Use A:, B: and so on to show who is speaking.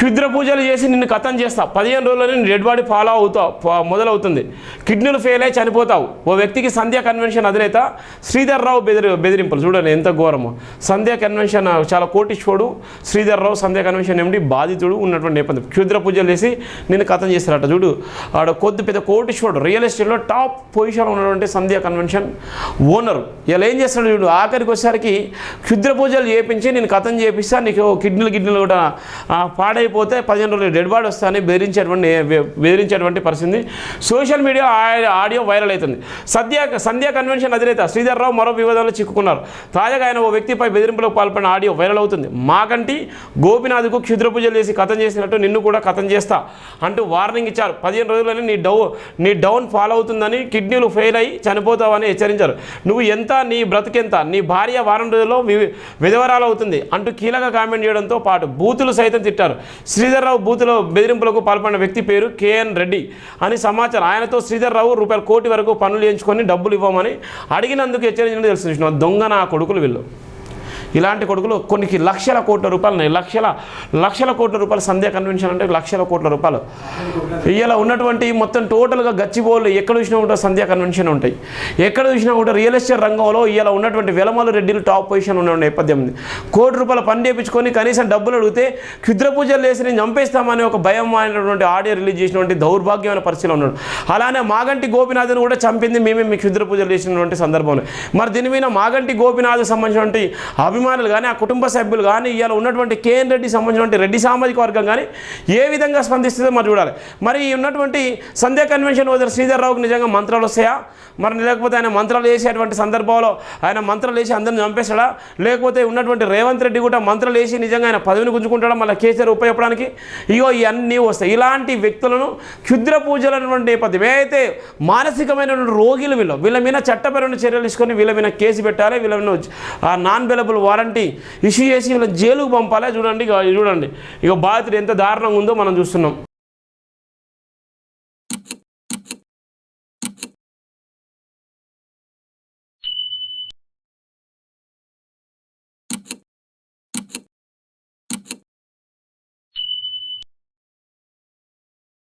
A: క్షుద్ర పూజలు చేసి నిన్ను కథం చేస్తా, 15 రోజుల్లో నీ డెడ్ బాడీ ఫాలో మొదలవుతుంది, కిడ్నీలు ఫెయిల్ అయి చనిపోతావు. ఓ వ్యక్తికి సంధ్యా కన్వెన్షన్ అధినేత శ్రీధర్ రావు బెదిరింపులు. చూడండి ఎంత ఘోరమో. సంధ్యా కన్వెన్షన్ చాలా కోటిష్వుడు శ్రీధర్ రావు, సంధ్యా కన్వెన్షన్ ఏమిటి బాధితుడు ఉన్నటువంటి నేపథ్యం. క్షుద్ర పూజలు చేసి నిన్ను కథం చేస్తారట. చూడు ఆడ పెద్ద కోటిష్వుడు, రియల్ ఎస్టేట్లో టాప్ పొజిషన్ ఉన్నటువంటి సంధ్యా కన్వెన్షన్ ఓనరు. ఇలా ఏం చేస్తాడు చూడు, ఆఖరికి వచ్చేసరికి క్షుద్ర పూజలు చేయించి నేను కథం చేపిస్తా, నీకు కిడ్నీలు కూడా పాడైపోతే 15 రోజులు డెడ్ బాడీ వస్తాయని బెదిరించేటువంటి పరిస్థితి. సోషల్ మీడియా ఆడియో వైరల్ అవుతుంది. సంధ్యా కన్వెన్షన్ అధినేత శ్రీధర్ రావు మరో వివాదంలో చిక్కుకున్నారు. తాజాగా ఆయన ఓ వ్యక్తిపై బెదిరింపులకు పాల్పడిన ఆడియో వైరల్ అవుతుంది. మాకంటి గోపినాథ్కు క్షుద్ర పూజలు చేసి కథం చేసినట్టు నిన్ను కూడా కథం చేస్తా అంటూ వార్నింగ్ ఇచ్చారు. 15 రోజుల్లోనే నీ డౌన్ ఫాలో అవుతుందని, కిడ్నీలు ఫెయిల్ అయ్యి చనిపోతావని హెచ్చరించారు. నువ్వు ఎంత, నీ బ్రతుకెంత, నీ భార్య వారం రోజుల్లో విధవరాలు అవుతుంది అంటూ కీలక కామెంట్ చేయడంతో పాటు బూతులు సైతం తిట్టారు. శ్రీధర్ రావు బూతులో బెదిరింపులకు పాల్పడిన వ్యక్తి పేరు కేఎన్ రెడ్డి అని సమాచారం. ఆయనతో శ్రీధర్ రావు ₹1 కోటి వరకు పనులు చేయించుకొని డబ్బులు ఇవ్వమని అడిగినందుకు హెచ్చరించినట్టు తెలుసు. దొంగ నా కొడుకులు వీళ్ళు. ఇలాంటి కొడుకులు కొన్ని లక్షల కోట్ల రూపాయలు ఉన్నాయి. లక్షల కోట్ల రూపాయలు. సంధ్యా కన్వెన్షన్ అంటే లక్షల కోట్ల రూపాయలు. ఇలా ఉన్నటువంటి మొత్తం టోటల్గా గచ్చిబోళ్ళు ఎక్కడ చూసినా కూడా సంధ్యా కన్వెన్షన్ ఉంటాయి. ఎక్కడ చూసినా కూడా రియల్ ఎస్టేట్ రంగంలో ఇలా ఉన్నటువంటి వెలమల రెడ్డిలు టాప్ పొజిషన్ ఉన్న నేపథ్యం ఉంది. ₹1 కోటి పని చేయించుకొని కనీసం డబ్బులు అడిగితే క్షుద్ర పూజలు చేసి నేను చంపేస్తామని ఒక భయం అయినటువంటి ఆడియో రిలీజ్ చేసినటువంటి దౌర్భాగ్యమైన పరిస్థితిలో ఉన్నాడు. అలానే మాగంటి గోపినాథ్ను కూడా చంపింది మేమే మీ క్షుద్ర పూజలు చేసినటువంటి సందర్భంలో. మరి దీని మీద మాగంటి గోపినాథ్ సంబంధించినటువంటి అభిమానులు కానీ, ఆ కుటుంబ సభ్యులు కానీ, ఇలా ఉన్నటువంటి కేఎన్ రెడ్డి సంబంధించినటువంటి రెడ్డి సామాజిక వర్గం కానీ ఏ విధంగా స్పందిస్తుందో మరి చూడాలి. మరి ఉన్నటువంటి సంధ్యా కన్వెన్షన్ వదిలిన శ్రీధర్ రావుకి నిజంగా మంత్రాలు వస్తాయా? మరి లేకపోతే ఆయన మంత్రాలు వేసేటువంటి సందర్భంలో ఆయన మంత్రాలు వేసి అందరిని చంపేస్తాడా? లేకపోతే ఉన్నటువంటి రేవంత్ రెడ్డి కూడా మంత్రాలు వేసి నిజంగా ఆయన పదవిని గుంజుకుంటాడా మళ్ళీ కేసీఆర్ ఉపయోగపడడానికి? ఇవన్నీ వస్తాయి. ఇలాంటి వ్యక్తులను క్షుద్ర పూజలు అనేటువంటి నేపథ్యం ఏదైతే మానసికమైనటువంటి రోగులు వీళ్ళ మీద చట్టపరమైన చర్యలు తీసుకొని వీళ్ళ మీద కేసు పెట్టాలి. వీళ్ళ నాన్ బెలబుల్ వారంటీ ఇష్యూ చేసి వీళ్ళ జైలుకు పంపాలి. చూడండి ఇక బాధితుడు ఎంత దారుణంగా ఉందో మనం చూస్తున్నాం.